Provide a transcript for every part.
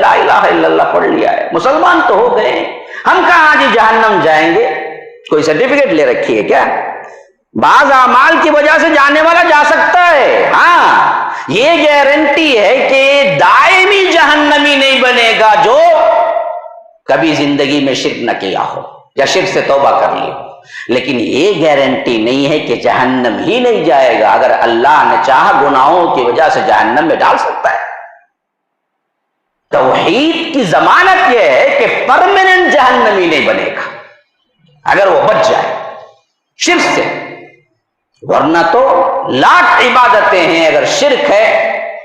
لا الہ الا اللہ پڑھ لیا ہے، مسلمان تو ہو گئے، ہم کہاں جی جہنم جائیں گے؟ کوئی سرٹیفکیٹ لے رکھی ہے کیا؟ بعض اعمال کی وجہ سے جانے والا جا سکتا ہے، ہاں یہ گارنٹی ہے کہ دائمی جہنمی نہیں بنے گا جو کبھی زندگی میں شرک نہ کیا ہو یا شرک سے توبہ کر لی ہو، لیکن یہ گارنٹی نہیں ہے کہ جہنم ہی نہیں جائے گا۔ اگر اللہ نے چاہا گناہوں کی وجہ سے جہنم میں ڈال سکتا ہے۔ توحید کی ضمانت یہ ہے کہ پرماننٹ جہنمی نہیں بنے گا اگر وہ بچ جائے شرک سے، ورنہ تو لاکھ عبادتیں ہیں، اگر شرک ہے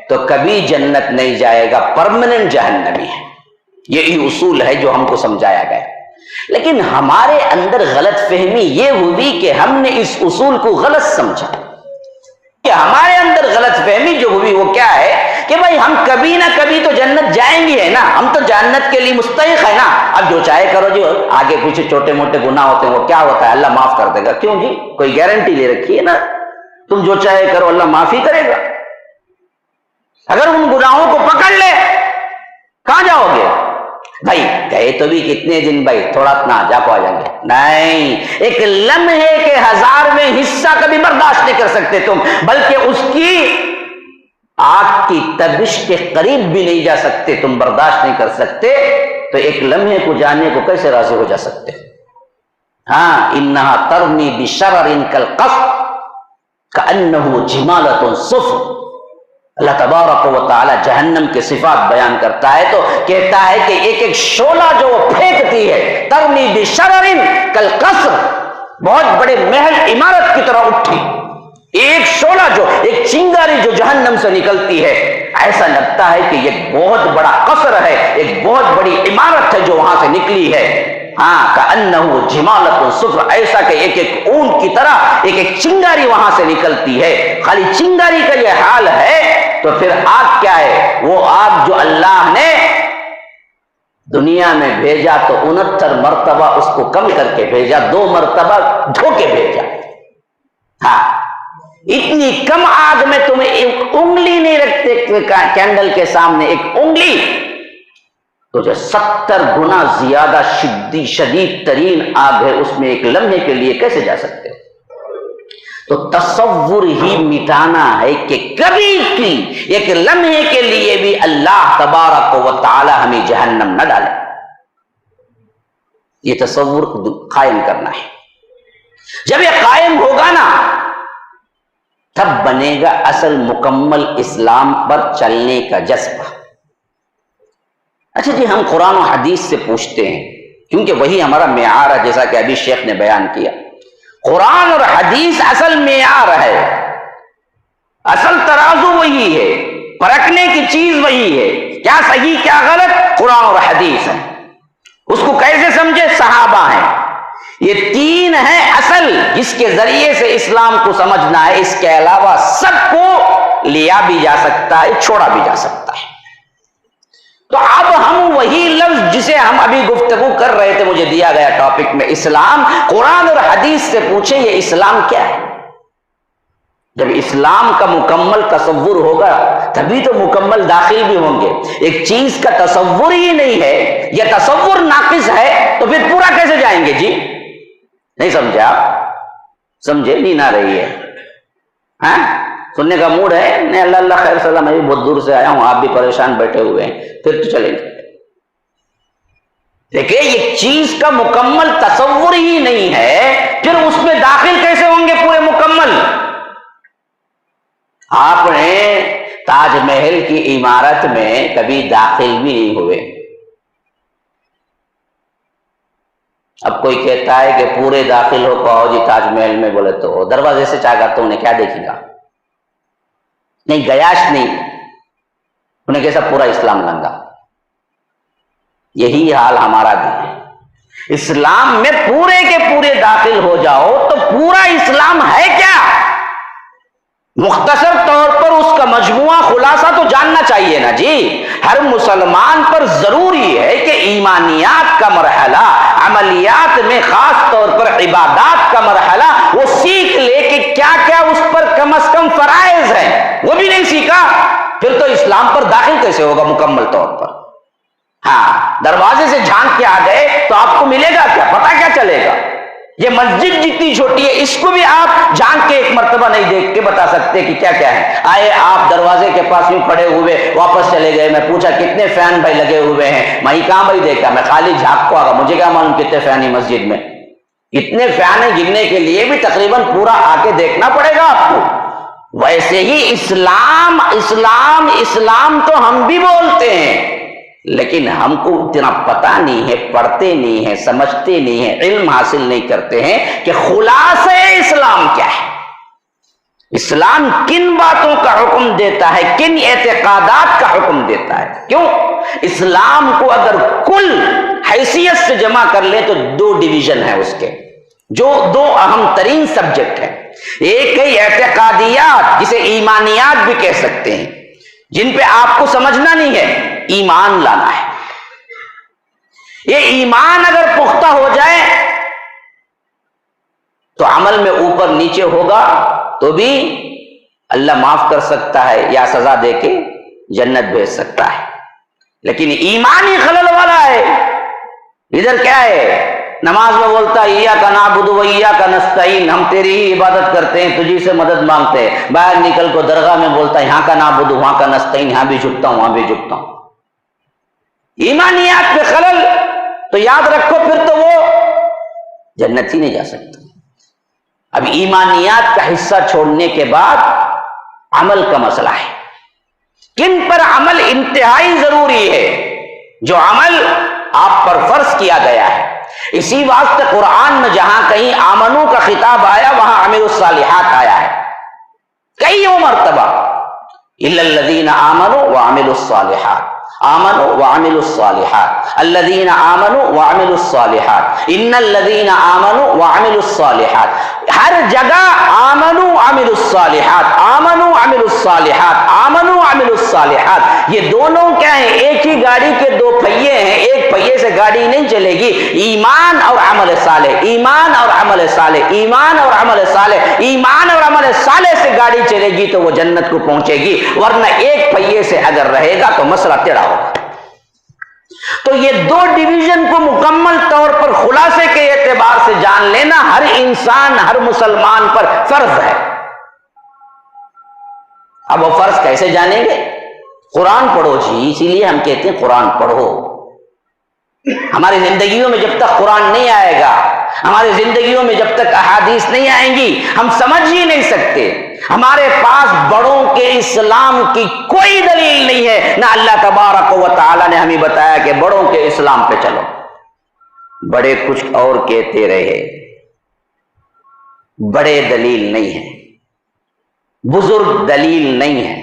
تو کبھی جنت نہیں جائے گا، پرماننٹ جہنمی ہے۔ یہی اصول ہے جو ہم کو سمجھایا گیا، لیکن ہمارے اندر غلط فہمی یہ ہوئی کہ ہم نے اس اصول کو غلط سمجھا۔ کہ ہمارے اندر غلط فہمی جو ہوئی وہ کیا ہے کہ بھائی ہم کبھی نہ کبھی تو جنت جائیں گے ہے نا، ہم تو جنت کے لیے مستحق ہے نا، اب جو چاہے کرو، جو آگے پیچھے چھوٹے موٹے گناہ ہوتے ہیں وہ کیا ہوتا ہے، اللہ معاف کر دے گا۔ کیوں جی؟ کوئی گارنٹی لے رکھی ہے نا، تم جو چاہے کرو اللہ معافی کرے گا۔ اگر ان گناہوں کو پکڑ لے کہاں جاؤ گے؟ بھائی گئے تو بھی کتنے دن، بھائی تھوڑا اتنا جا کو آ جائیں گے، نہیں، ایک لمحے کے 1000 میں حصہ کبھی برداشت نہیں کر سکتے تم، بلکہ اس کی آگ کی تبش کے قریب بھی نہیں جا سکتے، تم برداشت نہیں کر سکتے، تو ایک لمحے کو جانے کو کیسے راضی ہو جا سکتے؟ ہاں، انہا ترمی بشرر کالقصر کأنہ جمالۃ صفر۔ اللہ تبارک و تعالی جہنم کے صفات بیان کرتا ہے تو کہتا ہے کہ ایک ایک شعلہ جو وہ پھینکتی ہے، ترمی بشرر کالقصر، بہت بڑے محل عمارت کی طرح اٹھی، ایک شعلہ جو ایک چنگاری جو جہنم سے نکلتی ہے، ایسا لگتا ہے کہ یہ بہت بڑا قصر ہے، ایک بہت بڑی عمارت ہے جو وہاں سے نکلی ہے۔ ہاں، کأنہ جمالۃ صفر، ایسا کہ ایک ایک اون کی طرح ایک ایک چنگاری وہاں سے نکلتی ہے۔ خالی چنگاری کا یہ حال ہے تو پھر آگ کیا ہے؟ وہ آگ جو اللہ نے دنیا میں بھیجا تو 69 مرتبہ اس کو کم کر کے بھیجا، 2 مرتبہ دھو کے بھیجا۔ ہاں، اتنی کم آگ میں تمہیں ایک انگلی نہیں رکھتے کینڈل کے سامنے، ایک انگلی تو جو 70 گنا زیادہ شدید ترین آگ ہے، اس میں ایک لمحے کے لیے کیسے جا سکتے؟ تو تصور ہی مٹانا ہے کہ کبھی کی ایک لمحے کے لیے بھی اللہ تبارک و تعالی ہمیں جہنم نہ ڈالے، یہ تصور قائم کرنا ہے۔ جب یہ قائم ہوگا نا تب بنے گا اصل مکمل اسلام پر چلنے کا جذبہ۔ اچھا جی، ہم قرآن و حدیث سے پوچھتے ہیں کیونکہ وہی ہمارا معیار ہے، جیسا کہ ابھی شیخ نے بیان کیا، قرآن اور حدیث اصل معیار ہے، اصل ترازو وہی ہے، پرکھنے کی چیز وہی ہے، کیا صحیح کیا غلط قرآن اور حدیث ہے۔ اس کو کیسے سمجھے؟ صحابہ ہیں، یہ 3 ہیں اصل جس کے ذریعے سے اسلام کو سمجھنا ہے، اس کے علاوہ سب کو لیا بھی جا سکتا ہے، چھوڑا بھی جا سکتا ہے۔ تو اب ہم وہی لفظ جسے ہم ابھی گفتگو کر رہے تھے، مجھے دیا گیا ٹاپک میں اسلام، قرآن اور حدیث سے پوچھیں یہ اسلام کیا ہے؟ جب اسلام کا مکمل تصور ہوگا تبھی تو مکمل داخل بھی ہوں گے۔ ایک چیز کا تصور ہی نہیں ہے یا تصور ناقص ہے تو پھر پورا کیسے جائیں گے جی؟ نہیں سمجھے آپ؟ سمجھے؟ نیند آ رہی ہے؟ ہاں، سننے کا موڈ ہے؟ نہیں، اللہ اللہ خیر سلام، میں بھی بہت دور سے آیا ہوں، آپ بھی پریشان بیٹھے ہوئے ہیں، پھر تو چلیں گے۔ دیکھیں، یہ چیز کا مکمل تصور ہی نہیں ہے، پھر اس میں داخل کیسے ہوں گے پورے مکمل؟ آپ نے تاج محل کی عمارت میں کبھی داخل بھی نہیں ہوئے، اب کوئی کہتا ہے کہ پورے داخل ہو پاؤ جی تاج محل میں، بولے تو دروازے سے چاہتا تو انہیں کیا دیکھے گا؟ نہیں، گیاش نہیں، انہیں کیسا پورا اسلام لنگا۔ یہی حال ہمارا بھی ہے، اسلام میں پورے کے پورے داخل ہو جاؤ تو پورا اسلام ہے کیا؟ مختصر طور پر اس کا مجموعہ خلاصہ تو جاننا چاہیے نا جی۔ ہر مسلمان پر ضروری ہے کہ ایمانیات کا مرحلہ، عملیات میں خاص طور پر عبادات کا مرحلہ وہ سیکھ لے کہ کیا کیا اس پر کم از کم فرائض ہیں، وہ بھی نہیں سیکھا پھر تو اسلام پر داخل کیسے ہوگا مکمل طور پر؟ دروازے سے جھانک کے آ گئے تو آپ کو ملے گا کیا؟ پتہ کیا چلے گا؟ یہ مسجد جتنی چھوٹی ہے، اس کو بھی آپ جھانک کے ایک مرتبہ نہیں دیکھ کے بتا سکتے کہ کیا کیا ہے۔ آئے آپ دروازے کے پاس یوں کھڑے ہوئے، واپس چلے گئے، میں پوچھا کتنے فین بھائی لگے ہوئے ہیں؟ میں کہاں بھائی دیکھا، میں خالی جھانک کو آ گا، مجھے کیا معلوم کتنے فین ہیں مسجد میں؟ اتنے فین ہیں گننے کے لیے بھی تقریباً پورا آ کے دیکھنا پڑے گا آپ کو۔ ویسے ہی اسلام اسلام اسلام تو ہم بھی بولتے ہیں، لیکن ہم کو اتنا پتہ نہیں ہے، پڑھتے نہیں ہیں، سمجھتے نہیں ہیں، علم حاصل نہیں کرتے ہیں کہ خلاصہ اسلام کیا ہے، اسلام کن باتوں کا حکم دیتا ہے، کن اعتقادات کا حکم دیتا ہے۔ کیوں؟ اسلام کو اگر کل حیثیت سے جمع کر لیں تو دو ڈویژن ہے اس کے، جو دو اہم ترین سبجیکٹ ہیں۔ ایک ہے اعتقادیات، جسے ایمانیات بھی کہہ سکتے ہیں، جن پہ آپ کو سمجھنا نہیں ہے، ایمان لانا ہے۔ یہ ایمان اگر پختہ ہو جائے تو عمل میں اوپر نیچے ہوگا تو بھی اللہ معاف کر سکتا ہے یا سزا دے کے جنت بھیج سکتا ہے۔ لیکن ایمانی خلل والا ہے، ادھر کیا ہے، نماز میں بولتا ہے ایاک نعبد و ایاک نستعین، ہم تیری ہی عبادت کرتے ہیں، تجھی سے مدد مانگتے ہیں۔ باہر نکل کو درگاہ میں بولتا ہے یہاں کا نعبد وہاں کا نستعین، یہاں بھی جھکتا ہوں وہاں بھی جھکتا ہوں۔ ایمانیات پہ خلل تو یاد رکھو پھر تو وہ جنت ہی نہیں جا سکتا۔ اب ایمانیات کا حصہ چھوڑنے کے بعد عمل کا مسئلہ ہے، کن پر عمل انتہائی ضروری ہے، جو عمل آپ پر فرض کیا گیا ہے۔ اسی واسطے قرآن میں جہاں کہیں آمنو کا خطاب آیا وہاں عملوا الصالحات آیا ہے کئی مرتبہ، الا الذین آمنوا وعملوا الصالحات، آمنوا وعملوا الصالحات، الذین آمنوا وعملوا الصالحات، ان الذین آمنوا وعملوا الصالحات، ہر جگہ آمنوا عملوا الصالحات، آمنوا عملوا الصالحات، آمنوا عملوا الصالحات۔ یہ دونوں کیا ہیں؟ ایک ہی گاڑی کے دو پہیے ہیں، ایک پہیے سے گاڑی نہیں چلے گی۔ ایمان اور عمل صالح، ایمان اور عمل صالح، ایمان اور عمل صالح، ایمان اور عمل صالح سے گاڑی چلے گی تو وہ جنت کو پہنچے گی، ورنہ ایک پہیے سے اگر رہے گا تو مسئلہ ٹیڑھا ہوگا۔ تو یہ دو ڈویژن کو مکمل طور پر خلاصے کے اعتبار سے جان لینا ہر انسان، ہر مسلمان پر فرض ہے۔ اب وہ فرض کیسے جانیں گے؟ قرآن پڑھو جی، اسی لیے ہم کہتے ہیں قرآن پڑھو۔ ہماری زندگیوں میں جب تک قرآن نہیں آئے گا، ہماری زندگیوں میں جب تک احادیث نہیں آئیں گی، ہم سمجھ ہی نہیں سکتے۔ ہمارے پاس بڑوں کے اسلام کی کوئی دلیل نہیں ہے، نہ اللہ تبارک و تعالی نے ہمیں بتایا کہ بڑوں کے اسلام پہ چلو۔ بڑے کچھ اور کہتے رہے، بڑے دلیل نہیں ہے، بزرگ دلیل نہیں ہے،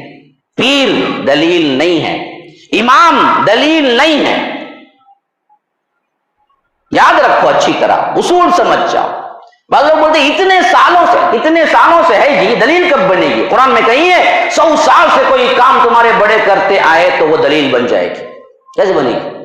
پیر دلیل نہیں ہے، امام دلیل نہیں ہے۔ یاد رکھو اچھی طرح، اصول سمجھ جاؤ۔ بعض لوگ بولتے ہیں اتنے سالوں سے ہے جی، دلیل کب بنے گی؟ قرآن میں کہیں ہے 100 سال سے کوئی کام تمہارے بڑے کرتے آئے تو وہ دلیل بن جائے گی۔ کیسے بنے گی؟